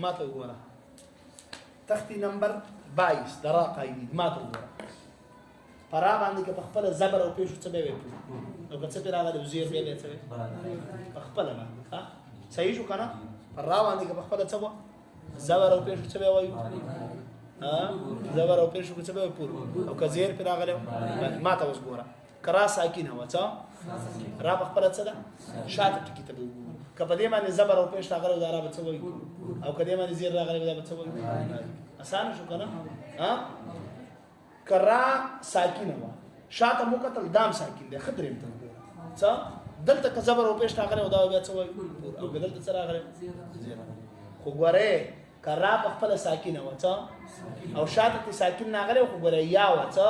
ما ته وګوره تختی نمبر 22 درا قاعده ما ته وګوره پرا باندې که په خپل زبر او پیش څه به وي او که څه پیراغله وزیر به څه په خپل باندې ها صحیح شو کنه پرا باندې که په خپل څه زبر او پیش څه به وایو ها زبر او پیش څه به پور او که زیر پیراغله ما ته اوس ګوره کرا ساکینه وڅا را په خپل څه ده شاته ټکی ته کله دې باندې زبر او پیش راغله دا را به څه وایو او کله باندې زیر راغله دا به څه وایو آسان شو کنه ها کرا ساکینه وا شاته مو قتل دام ساکین ده خطرې ته څه دلته که زبر او پیش راغله دا بیا څه وایي او دلته څه راغله خو ګوره کرا په خپل ساکینه وا څه او شاته ته ساکین راغله خو ګوره یا وا څه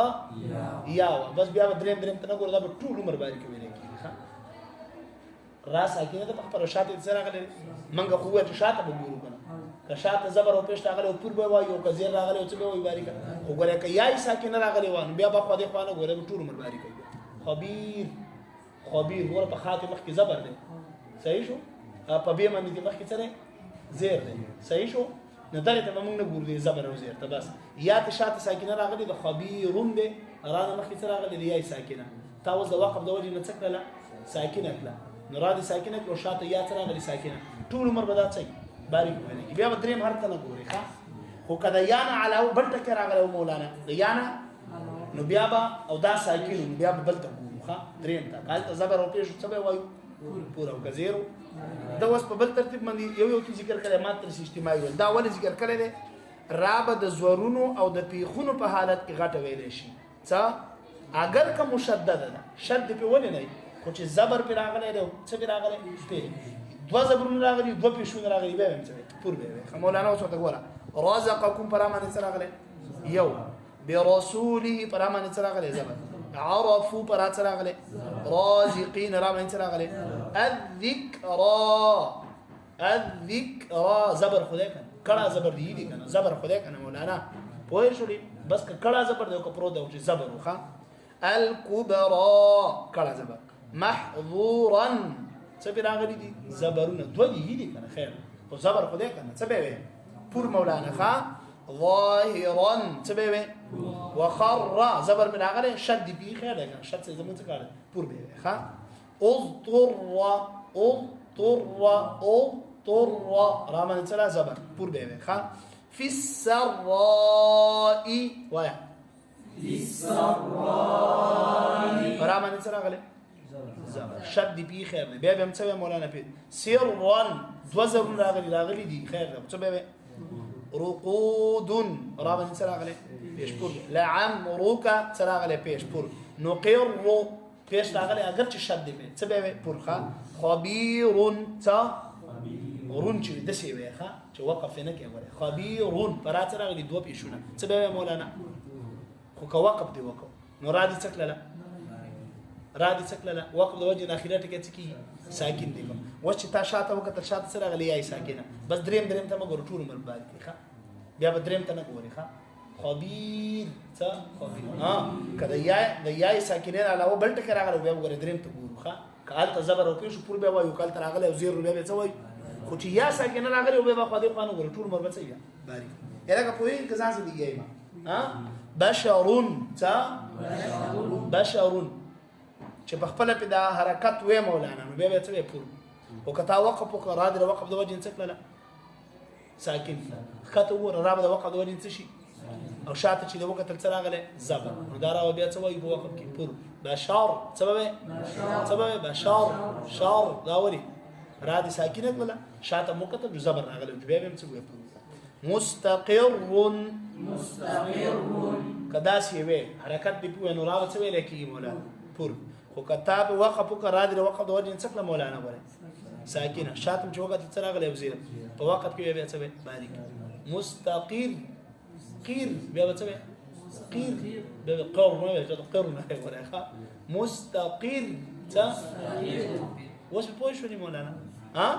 یا وا بس بیا دریم ته نه ګوره دا ټول عمر باندې کوي را ساکینه ته په خپل شاته څه راغله منګه خو ورته شاته به ګورو کنه که شاته زبر او پیش راغله او پور به وایو که زیر راغله او څه به وایي باریکه خو ګوره که یای ساکینه راغله وانه بیا به خو دې خوانه ګوره ټول عمر باندې کوي خبیر ګوره په خاطر مخ کې زبر دی صحیح شو په به باندې مخ کې څه دی زیر دی صحیح شو نه دغه ته موږ نه ګورو دی زبر او زیر ته بس یا ته شاته ساکینه راغله د خبیرون دی رانه مخ کې څه راغله دی یای ساکینه تاسو د وقف د وجه نه څه کړله ساکینه کړه نورادي ساکینه کړه شاته یا څه راغله ساکینه ټول عمر به دا څه باریک وایي بیا دریم هر ته نه ګوري ښا خو کدا یانا علاوه بل ټکی راغله مولانا یانا نو بیا با او دا ساکینو بیا بل ته ګورو ښا دریم ته قال ته زبر او پیش څه به وایو پورا او کزیرو دا اوس په بل ترتیب باندې یو کی ذکر کړه ماتر اجتماعي ول دا ول ذکر کړه دي رابه د زورونو او د پیخونو په حالت کې غټه ویل شي څه اگر که مشدد ده شد په ولې نه خو چې زبر پر راغله دی څه پر راغله په دوا زبرونه راغلي دوا پیشونه راغلي به هم څه پور به مولانا اوس ته ګوره رزقکم پرامانه څه راغله یو برسوله پرامانه څه راغله زبر عرفوا پر څه راغله رازقین رامانه څه راغله الذکر زبر خدای کنه کړه زبر دی کنه زبر خدای کنه مولانا پوه شولې بس کړه زبر دی کو پرو دی چې زبر وخا الكبرى کړه زبر محظورا څه به راغلي دي زبرونه دوه دي کنه خیر خو زبر خدای کنه څه به پور مولانا ښا ظاهرا څه به وخر زبر من راغلي شد بي خیر ده شد څه زمون څه کار پور به ښا اضطر رامان څه زبر پور به ښا في السراء ويا في السراء رامان څه راغلي زبر شد بي خیر ده بیا هم څه مولانا په سرا دوزر راغلي دي خیر ده څه به رقود رابن څه راغلي پیش پور لعمرك څه راغلي پیش پور نقر پیش راغلي اگر چې شد به څه به پورخه خبير څه رون چې د سی وي ښه چې وقف نه کوي خبير پرات راغلي دوه پیشونه څه به مولانا خو که وقف دی وکړو نو رادي څکله وقف د وجه اخرت کې څه کی ساکن دی و چې تا شاته وکړه شاته سره غلي یای ساکنه بس دریم ته مګور ټول مر بعد کې ښه بیا به دریم ته نه ګوري ښه خبير څه خبير ها کله یای ساکنه علاوه بل ټکر راغله بیا وګوره دریم ته ګورو ښه کال ته زبر او پیش پور بیا وایو کال ته راغله او زیر بیا څه وایو خو چې یا ساکنه راغله او بیا خو دې خوانه ګورو ټول مر بچي باری یلکه په یوه کزان سي دیږي ها بشرون څه بشرون چې په خپل په دا حرکت وې مولانا نو بیا څه پور او کتا وقف وکړه را دې وقف د وجه څه کړل ساکن خطه ور را د وقف د وجه څه شي او شاته چې د وقت تل څه راغله زبر نو دا را بیا څه وایي په وقف کې پور بشار سبب بشار شار دا وري را دې ساکنه کړل شاته مکتب زبر راغله بیا هم څه وایي مستقر کدا سی وې حرکت دی په نو را څه ویل کې مولانا پور خو کتاب وقف وکړه را دې وقف د وجه څه کړل مولانا وره ساکنه شاتم چې وخت څه راغلی وزیر په وخت کې بیا څه باریک مستقیر قیر بیا څه قیر بیا قور نه بیا قور نه ورخه مستقیر څه وس په پوه شو دی مولانا ها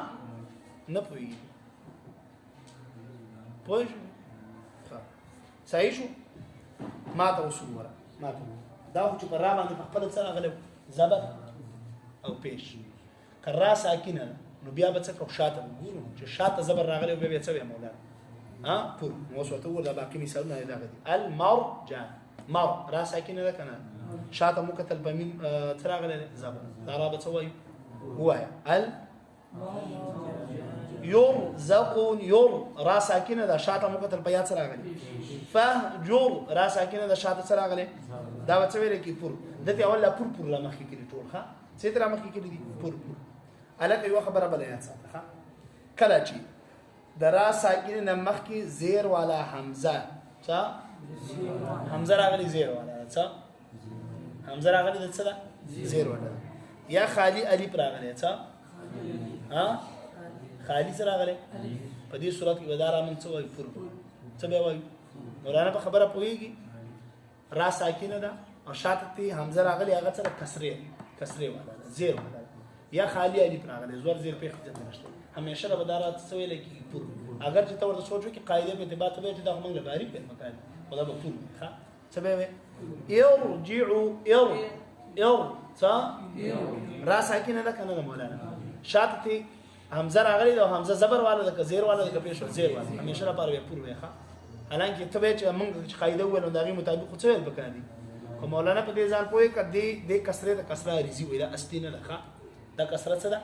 نه پوي پوه شو صحیح شو ما ته وسو وره ما ته دا چې پر را باندې خپل څه راغلی زبر او پیش کرا ساکنه نو بیا به څه کوو شاته ګورو چې شاته زبر راغلی بیا بیا څه وایي مولانا پر نو اوس ورته وګوره دا باقي مثالونه یې دغه دي المرجان مر را ساکنه ده که نه شاته مو کتل په میم څه راغلی دی زبر دا را به څه وایو ووایه يرزقون ير را ساکنه ده شاته مو کتل په یا څه راغلی فهجر را ساکنه ده شاته څه راغلی دا به څه ویلی کي پر دلته اول لا پر را مخکې کړي ټول ښه څه یې را مخکې کړي دي پر هلکه یوه خبره بله یاد ساته ښه کله چې د را ساکنې نه مخکې زیر والا حمزه څه حمزه راغلی زیر والا څه حمزه راغلی د څه ده زیر والا یا خالی الف راغلی څه خالی څه راغلی په دې صورت کې به دا رامن څه وایي پر څه بیا وایي مولانا په خبره پوهېږي را ساکنه ده او شاته ته حمزه راغلی هغه څه ده کسرې والا ده زیر والا ده یا خالی الف راغلی زور زیر پېښ ځای نشته همیشه به دا را څه ویلی کېږي پر اگر چې ته ورته سوچ وکړې قاعدې په اعتبار ته به چې دا خو موږ له باریک علم کار خو دا به پر وي ښه څه به وی ارجعو څه را ساکنه ده که نه ده مولانا شاته ته حمزه راغلی ده او حمزه زبر والا ده که زیر والا ده که پېښ زیر والا همیشه لپاره به پر وي ښه حالانکه ته به چې موږ چې قاعده وویل نو د هغې مطابق خو څه ویل پکار دي خو مولانا په دې ځان پوهې که دې کسرې ته کسره عریضي وایي دا اصلي نه ده ښه دا کسره څه ده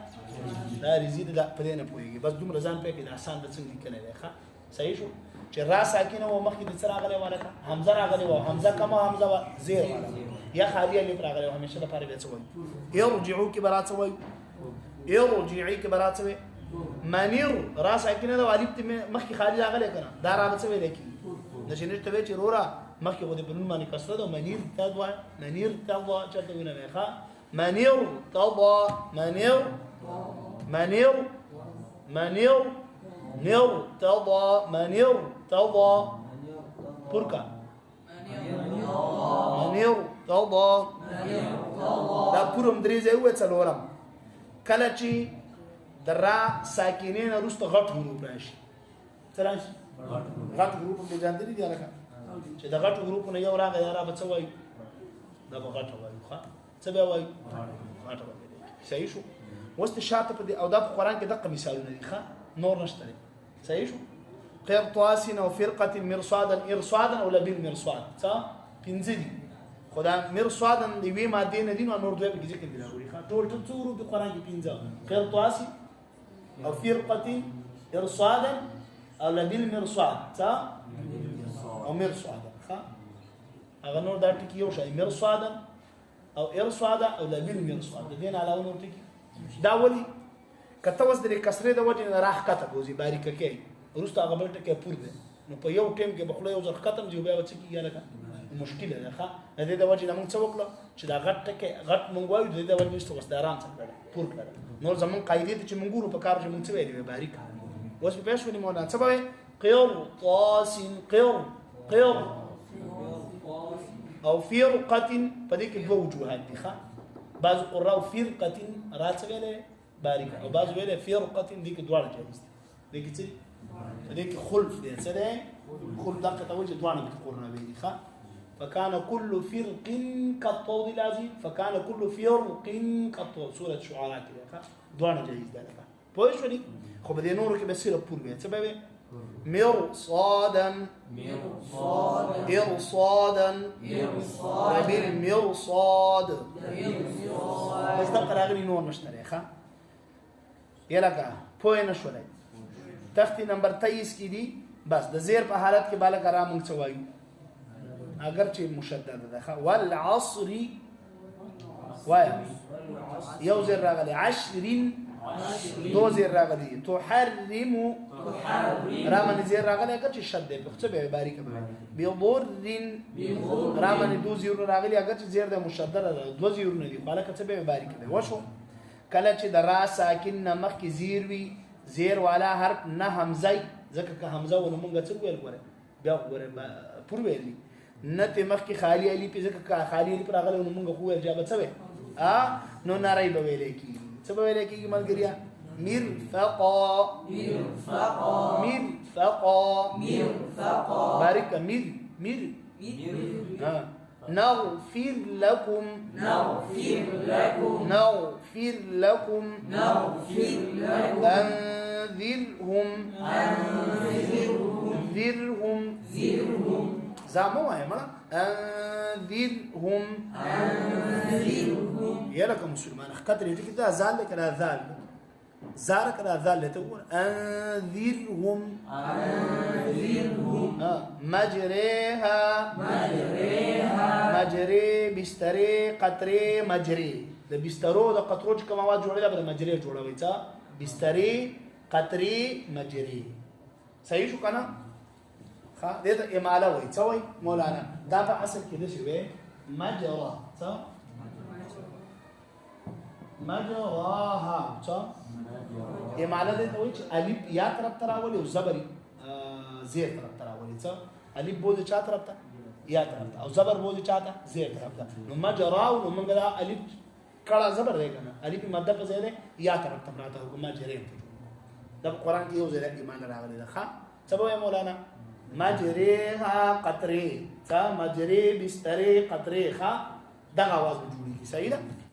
دا عریضي ده په دې نه پوهېږي بس دومره ځان پوهې کړي د اسان د څنګه لیکلی دی ښه صحیح شو چې را ساکنه و مخکې د څه راغلی وه لکه حمزه راغلی وه حمزه کمه حمزه وه زیر والا یا خالي الف راغلی وه همیشه لپاره بیا څه وایو ارجعو کې به را څه وایو ارجعي کې به را څه وایي منیر را ساکنه ده و الف ته مخکې خالي راغلی که نه دا را به څه ویلی کېږي د چې نشته وایي چې وروره مخکې خو د په نون باندې کسره ده منیر تضوه منیر تضوه چېرته ونوی ښه منیر تضوه منیر تضوه پرکا منیر تضوه دا پورم درې ځای ووایه څلورم کله چې د را ساکنې نه وروسته غټ حروف راشي څه راشي غټ حروف هم پېژندلي دي هلکه چې د غټو حروفو نه یو راغی را به څه وایو دا به غټه وایو ښه څه بیا وایو غټه وایو صحیح شو اوس د شاته په دې او دا په قرآن کې دقه مثالونه دي ښه نور نشته دی صحیح شو قرطاس او فرقه مرصادا ارصادا او بالمرصاد څه پنځه دي خو دا مرصادا د یوې مادې نه دي نو نور دوی پکې ذکر دي راغلي ښه ټول څو حروف د قرآن کې پنځه قرطاس او فرقه ارصادا او بالمرصاد څه او مرصادا ښه هغه نور دا ټکي یو شی مرصادا او ارصادا او بالمرصاد د دې نه علاوه نور ټکي دا ولي کته اوس د کسرې د وجې نه راح کته بوزي باریکه کوي وروسته هغه بل ټکی پور دی نو په یو ټیم کې به خوله یو ځل ختم ځي بیا به څه کېږي هلکه مشکله ده ښه د دې د وجې نه موږ څه وکړو چې دا غټ ټکی غټ موږ وایو د دې د وجې نه اوس د ارام څه کړه پور کړه نور زموږ قاعدې ته چې موږ ګورو په کار چې موږ څه ویلې وي باریکه اوس په پېښ ونی مولانا څه به وایي قرطاس قر او فرقه په دې کې دوه وجوهات دي ښه بعض قراء فرقه را څه ویلې باریکه او بعض ویلې فرقه دې کې دواړه جایز دي دې کې څه دې کې خلف دې څه ده خلف دغه ته وجه دواړه کې قرآن ویلي ښه فكان كل فرق كالطود العظيم فكان كل فرق كالطود سوره الشعراء کې دواړه جایز ده لکه پوه شئ خو به دې نورو کې به صرف پور وي څه به وي مرصادا إرصادا بالمرصاد بس تقرأ أغني نور مشتري خا يلقى پوه نشولای تختی نمبر 23 کی دی بس د زیر په حالت کې بالا کرا مونږ څه وایو اگر چې مشدد ده والعصر وای یو زیر راغلی 10 دو زیر راغلی تحرم رامن زیر راغلی اگر چې شد ده په څه به باریک به بضر رامن دو زیر راغلی اگر چې زیر ده مشدد ده دو زیر نه دی بالا څه به باریک ده وشو کله چې د را ساکن نمخ کې زیر وی زیر والا حرف نه حمزه ځکه که حمزه ونه مونږ څه ویل غواړي بیا غواړي پور ویلی نه ته مخ کې خالی علی په ځکه که خالی علی پر راغله نو مونږ خو ویل جواب څه وي نو نارای به ویل کی څه به ویل کی ملګریا مرفقا بارک مر نغفر لكم نغفر لكم أنذرهم زعموا يا مرة أنذرهم يا لك مسلمان اختار يجيك ده زال لك لا ذال زارك لا ذال تقول أنذرهم مجريها مجري بستري قطري مجري ده بسترو ده قطرو چې کوم आवाज جوړیدا به مجري جوړوي تا بستري قطري مجري صحیح شو کنه ها دې ته اماله وای څه وای مولانا دا په اصل کې د شوی مجرا څه مجراها څه اماله دې ته وای چې الف یا طرف تراولي او زبر زیر طرف تراولي څه الف بوله چا طرف ته یا طرف ته او زبر بوله چا ته زیر طرف ته نو مجرا او موږ دا الف کړه زبر دی کنه الف ماده په ځای یا طرف ته راته حکم جریم دا قرآن کې یو ځای ایمان راغلی ده ښا څه به مولانا مجریها قطری څه مجری بستری قطری ښا دا आवाज جوړیږي صحیح ده